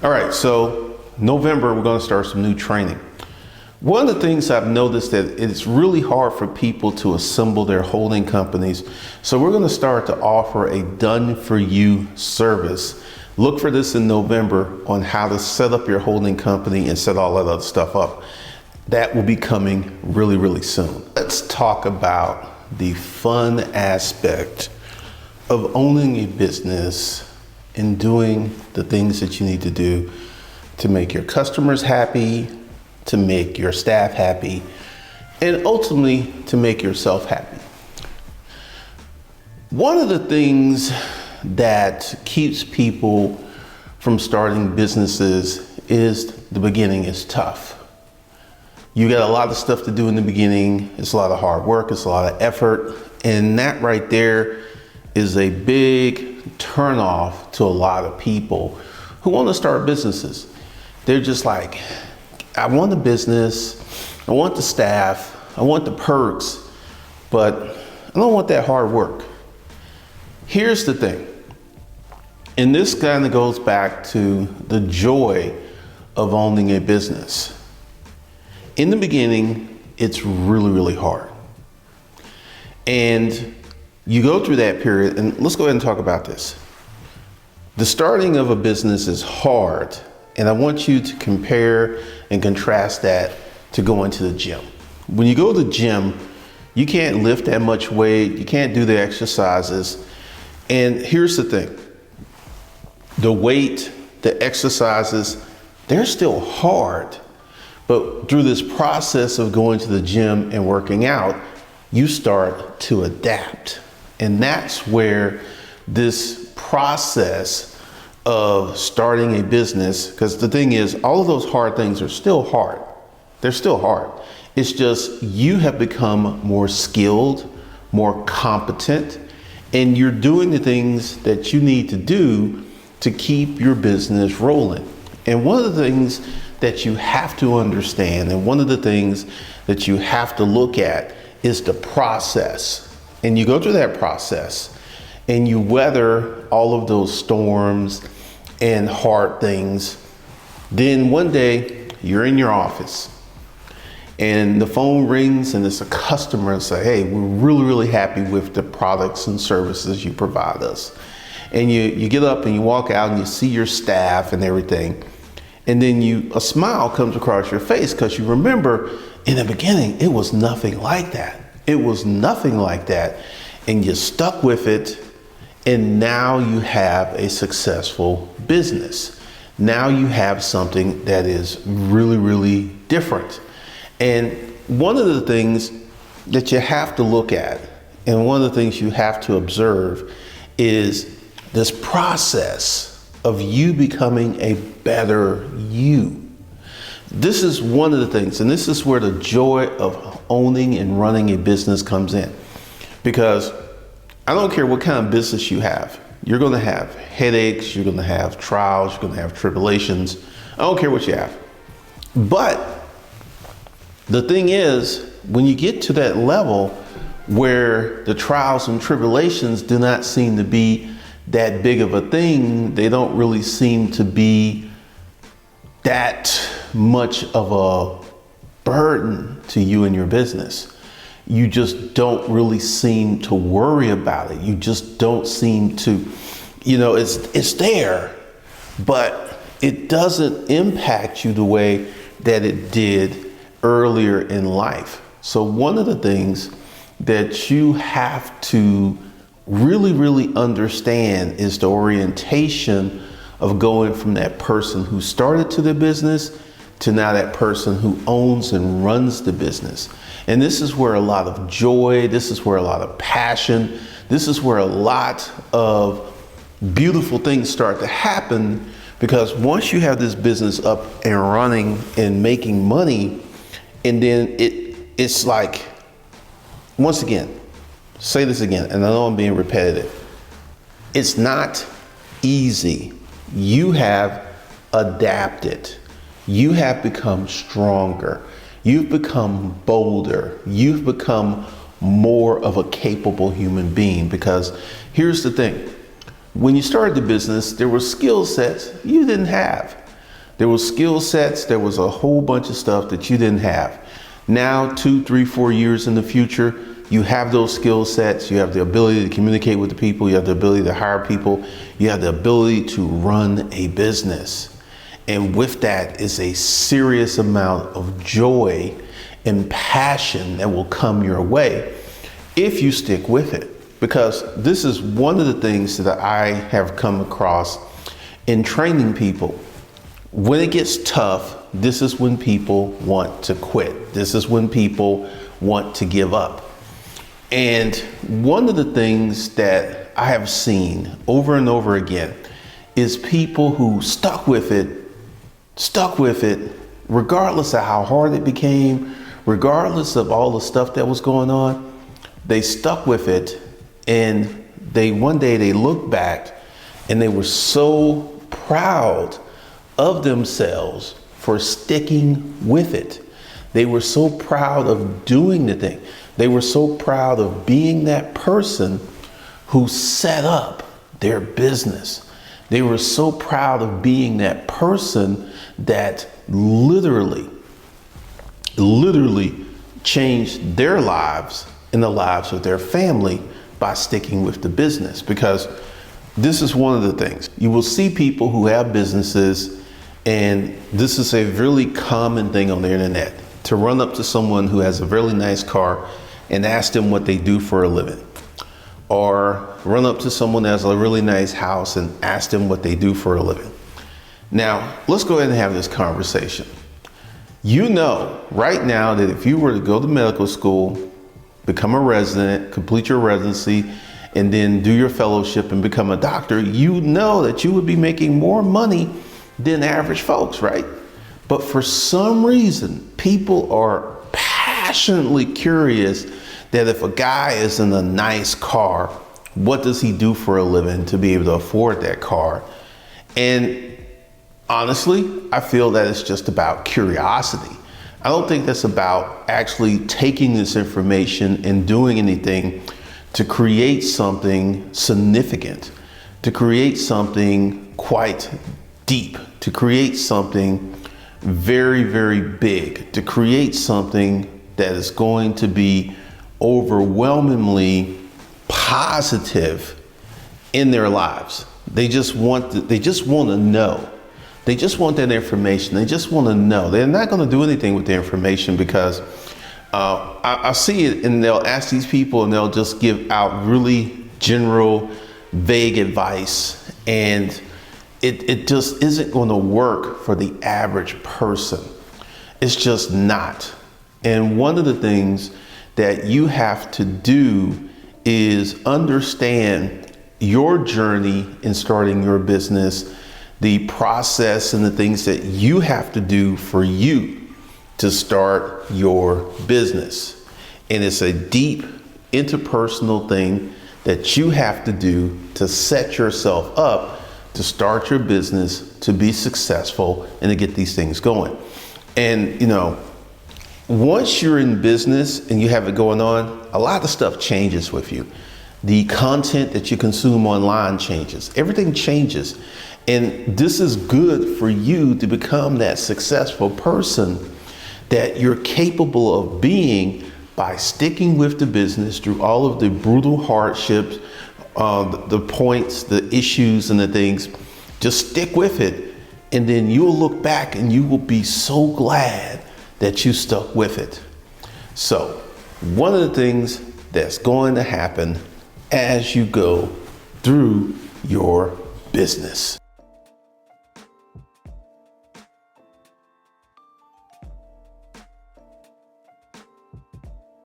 All right, so November, we're going to start some new training. One of the things I've noticed that it's really hard for people to assemble their holding companies. So we're going to start to offer a done-for-you service. Look for this in November on how to set up your holding company and set all that other stuff up. That will be coming really, really soon. Let's talk about the fun aspect of owning a business and doing the things that you need to do to make your customers happy, to make your staff happy, and ultimately to make yourself happy. One of the things that keeps people from starting businesses is the beginning is tough. You got a lot of stuff to do in the beginning. It's a lot of hard work, it's a lot of effort, and that right there is a big turnoff to a lot of people who want to start businesses. They're just like, I want a business, I want the staff, I want the perks, but I don't want that hard work. Here's the thing, and this kind of goes back to the joy of owning a business. In the beginning, it's really, really hard. And you go through that period, and let's go ahead and talk about this. The starting of a business is hard, and I want you to compare and contrast that to going to the gym. When you go to the gym, you can't lift that much weight, you can't do the exercises. And here's the thing, the weight, the exercises, they're still hard. But through this process of going to the gym and working out, you start to adapt. And that's where this process of starting a business, because the thing is, all of those hard things are still hard. They're still hard. It's just you have become more skilled, more competent, and you're doing the things that you need to do to keep your business rolling. And one of the things that you have to understand, and one of the things that you have to look at, is the process. And you go through that process and you weather all of those storms and hard things. Then one day you're in your office and the phone rings and it's a customer and say, hey, we're really, really happy with the products and services you provide us. And you get up and you walk out and you see your staff and everything. And then a smile comes across your face because you remember in the beginning, it was nothing like that. It was nothing like that. And you stuck with it. And now you have a successful business. Now you have something that is really, really different. And one of the things that you have to look at, and one of the things you have to observe, is this process of you becoming a better you. This is one of the things, and this is where the joy of owning and running a business comes in. Because I don't care what kind of business you have. You're going to have headaches, you're going to have trials, you're going to have tribulations. I don't care what you have. But the thing is, when you get to that level where the trials and tribulations do not seem to be that big of a thing, they don't really seem to be that much of a burden to you and your business. You just don't really seem to worry about it. You just don't seem to, it's there, but it doesn't impact you the way that it did earlier in life. So one of the things that you have to really, really understand is the orientation of going from that person who started to the business to now that person who owns and runs the business. And this is where a lot of joy, this is where a lot of passion, this is where a lot of beautiful things start to happen, because once you have this business up and running and making money, and then it's like, once again, say this again, and I know I'm being repetitive. It's not easy. You have adapted. You have become stronger. You've become bolder. You've become more of a capable human being, because here's the thing. When you started the business, there were skill sets you didn't have. There was skill sets. There was a whole bunch of stuff that you didn't have. Now, 2, 3, 4 years in the future, you have those skill sets. You have the ability to communicate with the people. You have the ability to hire people. You have the ability to run a business. And with that is a serious amount of joy and passion that will come your way if you stick with it. Because this is one of the things that I have come across in training people. When it gets tough, this is when people want to quit. This is when people want to give up. And one of the things that I have seen over and over again is people who stuck with it, regardless of how hard it became, regardless of all the stuff that was going on. They stuck with it, and one day they looked back and they were so proud of themselves for sticking with it. They were so proud of doing the thing. They were so proud of being that person who set up their business. They were so proud of being that person that literally changed their lives and the lives of their family by sticking with the business. Because this is one of the things. You will see people who have businesses, and this is a really common thing on the internet, to run up to someone who has a really nice car and ask them what they do for a living. Or run up to someone that has a really nice house and ask them what they do for a living. Now, let's go ahead and have this conversation. You know right now that if you were to go to medical school, become a resident, complete your residency, and then do your fellowship and become a doctor, you know that you would be making more money than average folks, right? But for some reason, people are passionately curious that if a guy is in a nice car, what does he do for a living to be able to afford that car? And honestly, I feel that it's just about curiosity. I don't think that's about actually taking this information and doing anything to create something significant, to create something quite deep, to create something very, very big, to create something that is going to be overwhelmingly positive in their lives. They just want to know. They just want that information. They just want to know. They're not going to do anything with the information because I see it, and they'll ask these people and they'll just give out really general, vague advice, and it just isn't going to work for the average person. It's just not. And one of the things that you have to do is understand your journey in starting your business, the process and the things that you have to do for you to start your business. And it's a deep interpersonal thing that you have to do to set yourself up to start your business, to be successful, and to get these things going. And once you're in business and you have it going on, a lot of stuff changes with you. The content that you consume online changes. Everything changes. And this is good for you to become that successful person that you're capable of being by sticking with the business through all of the brutal hardships, the points, the issues, and the things. Just stick with it. And then you'll look back and you will be so glad that you stuck with it. So one of the things that's going to happen as you go through your business.